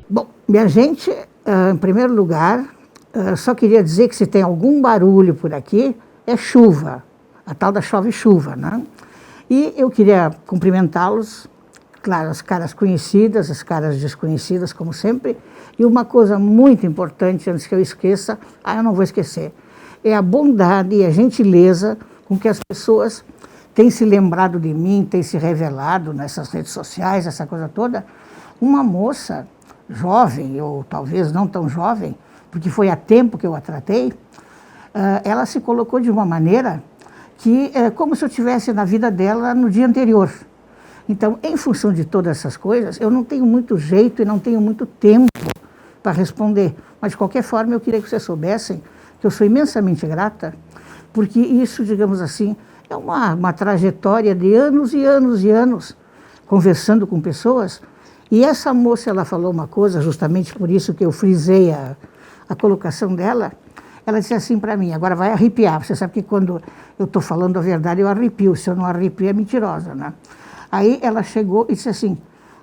Bom, minha gente, em primeiro lugar, só queria dizer que se tem algum barulho por aqui, é chuva, a tal da chove-chuva, né? E eu queria cumprimentá-los, claro, as caras conhecidas, as caras desconhecidas, como sempre, e uma coisa muito importante, antes que eu esqueça, eu não vou esquecer, é a bondade e a gentileza com que as pessoas têm se lembrado de mim, têm se revelado nessas redes sociais, essa coisa toda. Uma moça jovem, ou talvez não tão jovem, porque foi há tempo que eu a tratei, ela se colocou de uma maneira que é como se eu estivesse na vida dela no dia anterior. Então, em função de todas essas coisas, eu não tenho muito jeito e não tenho muito tempo para responder. Mas, de qualquer forma, eu queria que vocês soubessem que eu sou imensamente grata, porque isso, digamos assim, é uma trajetória de anos e anos e anos, conversando com pessoas. E essa moça, ela falou uma coisa, justamente por isso que eu frisei a colocação dela. Ela disse assim para mim, agora vai arrepiar. Você sabe que quando eu estou falando a verdade, eu arrepio. Se eu não arrepio, é mentirosa, né? Aí ela chegou e disse assim,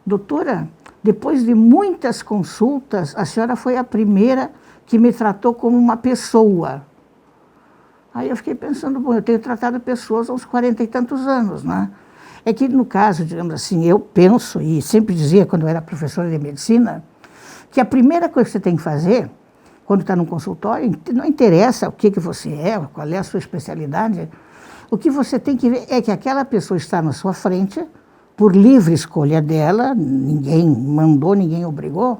doutora, depois de muitas consultas, a senhora foi a primeira que me tratou como uma pessoa. Aí eu fiquei pensando, bom, eu tenho tratado pessoas há uns 40 e tantos anos, né? É que no caso, digamos assim, eu penso, e sempre dizia quando eu era professora de medicina, que a primeira coisa que você tem que fazer, quando está num consultório, não interessa o que você é, qual é a sua especialidade, o que você tem que ver é que aquela pessoa está na sua frente, por livre escolha dela, ninguém mandou, ninguém obrigou,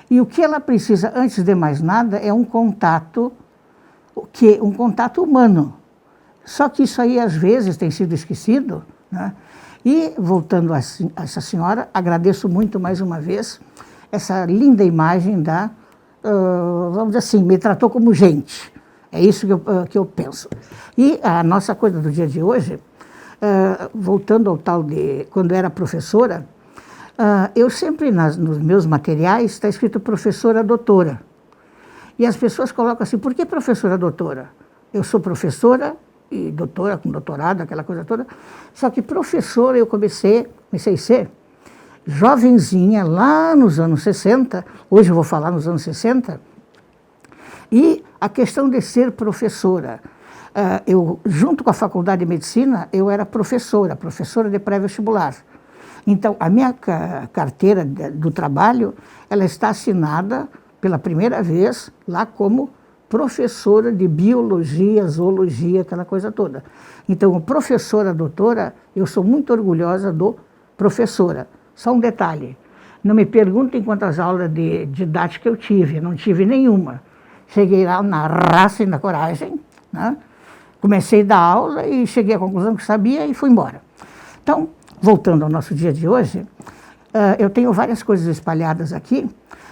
e o que ela precisa, antes de mais nada, é um contato humano. Só que isso aí, às vezes, tem sido esquecido, né? E, voltando a essa senhora, agradeço muito mais uma vez essa linda imagem vamos dizer assim, me tratou como gente. É isso que eu penso. E a nossa coisa do dia de hoje, voltando ao tal de quando eu era professora, eu sempre, nos meus materiais, está escrito professora doutora. E as pessoas colocam assim, por que professora doutora? Eu sou professora e doutora, com doutorado, aquela coisa toda. Só que professora eu comecei a ser jovenzinha, lá nos anos 60, hoje eu vou falar nos anos 60, e a questão de ser professora. Eu, junto com a Faculdade de Medicina, eu era professora de pré-vestibular. Então, a minha carteira do trabalho, ela está assinada pela primeira vez lá como professora de biologia, zoologia, aquela coisa toda. Então, professora, doutora, eu sou muito orgulhosa do professora. Só um detalhe, não me perguntem quantas aulas de didática eu tive, não tive nenhuma. Cheguei lá na raça e na coragem, né? Comecei a dar aula e cheguei à conclusão que sabia e fui embora. Então, voltando ao nosso dia de hoje, eu tenho várias coisas espalhadas aqui,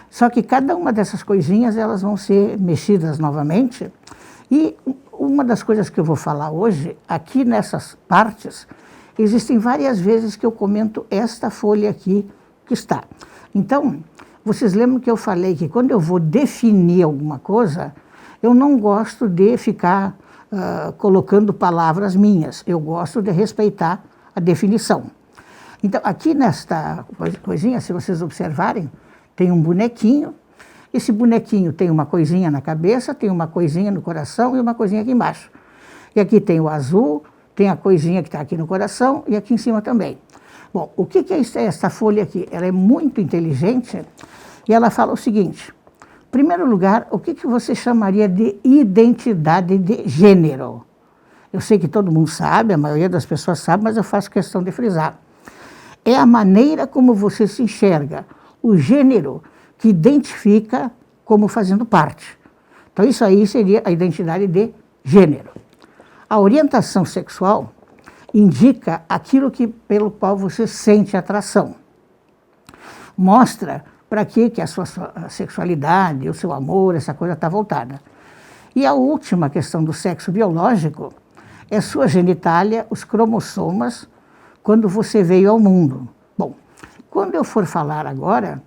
só que cada uma dessas coisinhas elas vão ser mexidas novamente. E uma das coisas que eu vou falar hoje, aqui nessas partes, existem várias vezes que eu comento esta folha aqui que está. Então, vocês lembram que eu falei que quando eu vou definir alguma coisa, eu não gosto de ficar colocando palavras minhas, eu gosto de respeitar a definição. Então, aqui nesta coisinha, se vocês observarem, tem um bonequinho. Esse bonequinho tem uma coisinha na cabeça, tem uma coisinha no coração e uma coisinha aqui embaixo. E aqui tem o azul, tem a coisinha que está aqui no coração e aqui em cima também. Bom, o que é essa folha aqui? Ela é muito inteligente e ela fala o seguinte. Em primeiro lugar, o que você chamaria de identidade de gênero? Eu sei que todo mundo sabe, a maioria das pessoas sabe, mas eu faço questão de frisar. É a maneira como você se enxerga, o gênero que identifica como fazendo parte. Então, isso aí seria a identidade de gênero. A orientação sexual indica aquilo pelo qual você sente atração. Mostra para que a sua sexualidade, o seu amor, essa coisa está voltada. E a última questão do sexo biológico é sua genitália, os cromossomas, quando você veio ao mundo. Bom, quando eu for falar agora,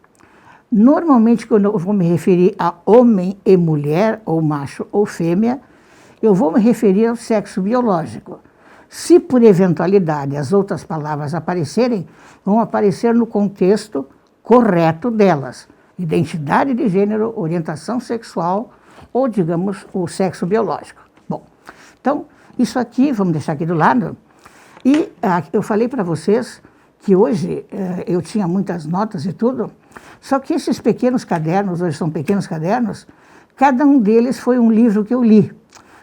normalmente quando eu vou me referir a homem e mulher, ou macho ou fêmea, eu vou me referir ao sexo biológico. Se por eventualidade as outras palavras aparecerem, vão aparecer no contexto correto delas. Identidade de gênero, orientação sexual ou, digamos, o sexo biológico. Bom, então, isso aqui, vamos deixar aqui do lado. E eu falei para vocês que hoje eu tinha muitas notas e tudo, só que esses pequenos cadernos, hoje são pequenos cadernos, cada um deles foi um livro que eu li.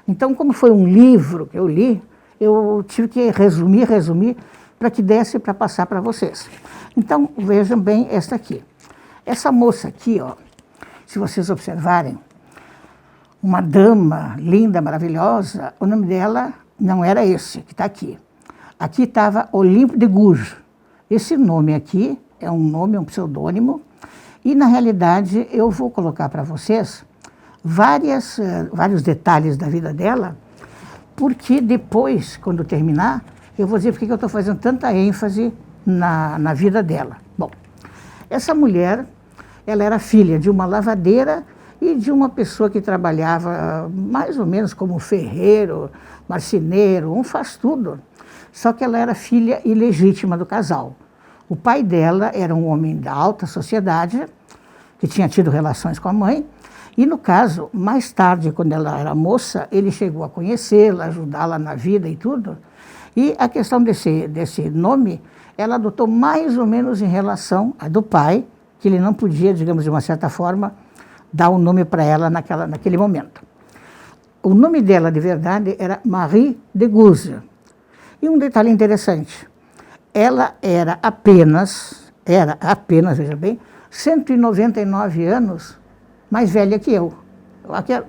Então, como foi um livro que eu li, eu tive que resumir, para que desse para passar para vocês. Então, vejam bem esta aqui. Essa moça aqui, ó, se vocês observarem, uma dama linda, maravilhosa, o nome dela não era esse que está aqui. Aqui estava Olympe de Gouges. Esse nome aqui é um nome, um pseudônimo, e na realidade eu vou colocar para vocês vários detalhes da vida dela, porque depois, quando terminar, eu vou dizer porque eu estou fazendo tanta ênfase na vida dela. Bom, essa mulher, ela era filha de uma lavadeira e de uma pessoa que trabalhava mais ou menos como ferreiro, marceneiro, um faz-tudo. Só que ela era filha ilegítima do casal. O pai dela era um homem da alta sociedade, que tinha tido relações com a mãe, e no caso, mais tarde, quando ela era moça, ele chegou a conhecê-la, ajudá-la na vida e tudo, e a questão desse nome, ela adotou mais ou menos em relação à do pai, que ele não podia, digamos, de uma certa forma, dar um nome para ela naquele momento. O nome dela, de verdade, era Marie de Gouges. E um detalhe interessante, ela era apenas, veja bem, 199 anos mais velha que eu.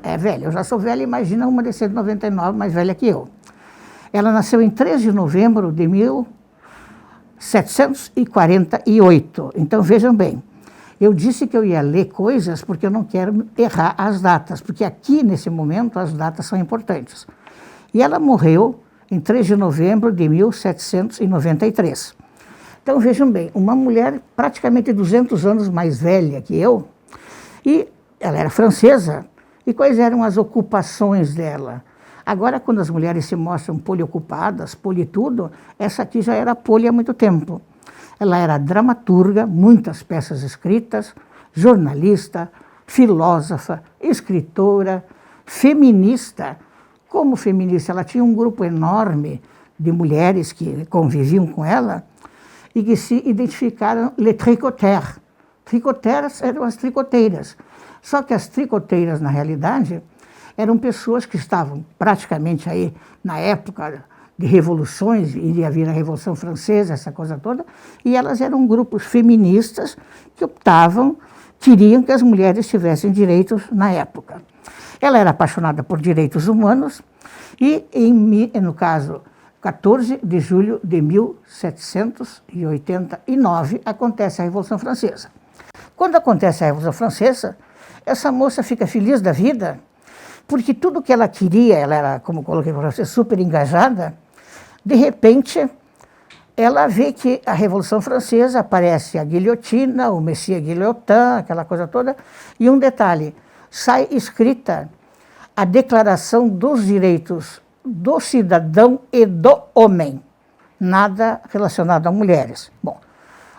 É velha, eu já sou velha, imagina uma de 199 mais velha que eu. Ela nasceu em 3 de novembro de 1748. Então, vejam bem, eu disse que eu ia ler coisas porque eu não quero errar as datas, porque aqui, nesse momento, as datas são importantes. E ela morreu em 3 de novembro de 1793. Então, vejam bem, uma mulher praticamente 200 anos mais velha que eu, e ela era francesa, e quais eram as ocupações dela? Agora, quando as mulheres se mostram poliocupadas, politudo, essa aqui já era poli há muito tempo. Ela era dramaturga, muitas peças escritas, jornalista, filósofa, escritora, feminista. Como feminista, ela tinha um grupo enorme de mulheres que conviviam com ela e que se identificaram les tricotères. Tricotères eram as tricoteiras. Só que as tricoteiras, na realidade, eram pessoas que estavam praticamente aí na época de revoluções, iria vir a Revolução Francesa, essa coisa toda, e elas eram grupos feministas que queriam que as mulheres tivessem direitos na época. Ela era apaixonada por direitos humanos e, no caso, 14 de julho de 1789, acontece a Revolução Francesa. Quando acontece a Revolução Francesa, essa moça fica feliz da vida, porque tudo que ela queria, ela era, como coloquei para você, super engajada, de repente, ela vê que a Revolução Francesa aparece a guilhotina, o Messias Guillotin, aquela coisa toda, e um detalhe, sai escrita a Declaração dos Direitos do Cidadão e do Homem, nada relacionado a mulheres. Bom,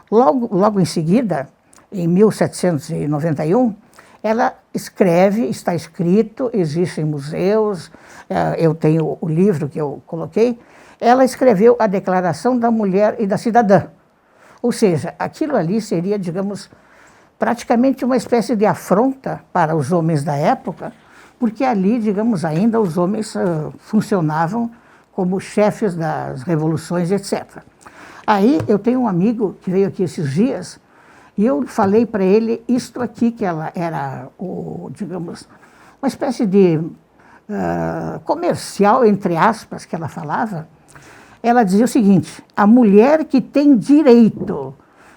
logo em seguida, em 1791, ela escreve, está escrito, existe em museus, eu tenho o livro que eu coloquei, ela escreveu a Declaração da Mulher e da Cidadã. Ou seja, aquilo ali seria, digamos, praticamente uma espécie de afronta para os homens da época, porque ali, digamos, ainda os homens funcionavam como chefes das revoluções, etc. Aí eu tenho um amigo que veio aqui esses dias, e eu falei para ele isto aqui, que ela era, digamos, uma espécie de comercial, entre aspas, que ela falava. Ela dizia o seguinte: a mulher que tem direito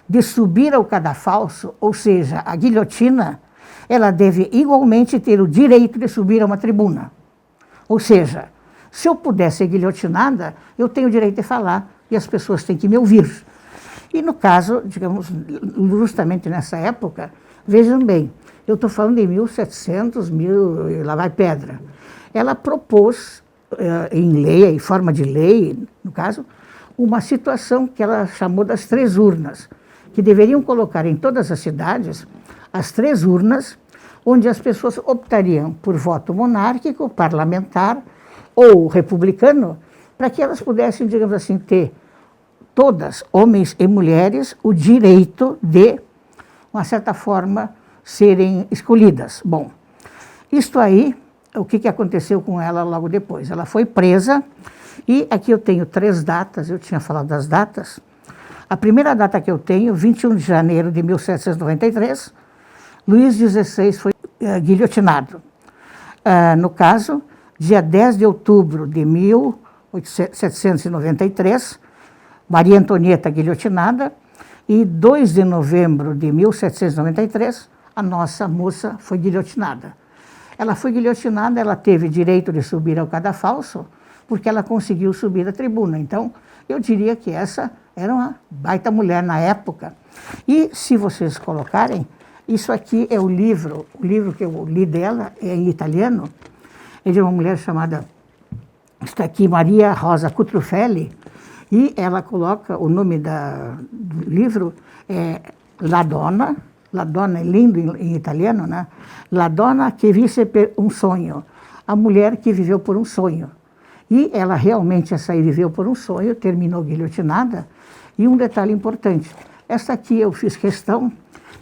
de subir ao cadafalso, ou seja, a guilhotina, ela deve igualmente ter o direito de subir a uma tribuna. Ou seja, se eu puder ser guilhotinada, eu tenho o direito de falar e as pessoas têm que me ouvir. E no caso, digamos, justamente nessa época, vejam bem, eu estou falando em 1700, lá vai pedra. ela propôs, em lei, em forma de lei, no caso, uma situação que ela chamou das 3 urnas, que deveriam colocar em todas as cidades as 3 urnas, onde as pessoas optariam por voto monárquico, parlamentar ou republicano, para que elas pudessem, digamos assim, ter todas, homens e mulheres, o direito de, uma certa forma, serem escolhidas. Bom, isto aí, o que aconteceu com ela logo depois? Ela foi presa, e aqui eu tenho 3 datas, eu tinha falado das datas. A primeira data que eu tenho, 21 de janeiro de 1793, Luís XVI foi guilhotinado. No caso, dia 10 de outubro de 1793, Maria Antonieta guilhotinada, e 2 de novembro de 1793, a nossa moça foi guilhotinada. Ela foi guilhotinada, ela teve direito de subir ao cadafalso, porque ela conseguiu subir à tribuna. Então, eu diria que essa era uma baita mulher na época. E, se vocês colocarem, isso aqui é o livro que eu li dela, é em italiano, é de uma mulher chamada, está aqui, Maria Rosa Cutrufelli, e ela coloca, o nome do livro é La Donna é lindo em italiano, né? La Donna che visse per un sogno, a mulher que viveu por um sonho. E ela realmente, essa aí viveu por um sonho, terminou guilhotinada. E um detalhe importante, essa aqui eu fiz questão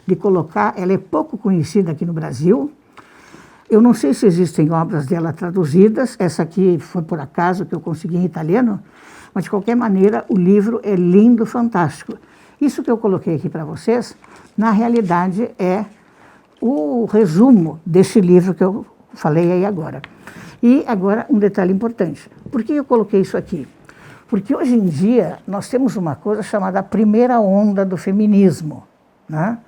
de colocar, ela é pouco conhecida aqui no Brasil. Eu não sei se existem obras dela traduzidas, essa aqui foi por acaso que eu consegui em italiano, mas de qualquer maneira o livro é lindo, fantástico. Isso que eu coloquei aqui para vocês, na realidade é o resumo desse livro que eu falei aí agora. E agora um detalhe importante, por que eu coloquei isso aqui? Porque hoje em dia nós temos uma coisa chamada a primeira onda do feminismo, né?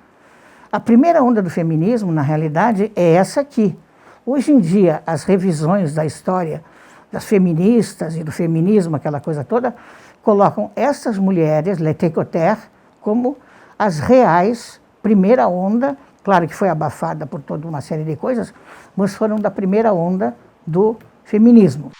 A primeira onda do feminismo, na realidade, é essa aqui. Hoje em dia, as revisões da história das feministas e do feminismo, aquela coisa toda, colocam essas mulheres, les tricotaires, como as reais primeira onda, claro que foi abafada por toda uma série de coisas, mas foram da primeira onda do feminismo.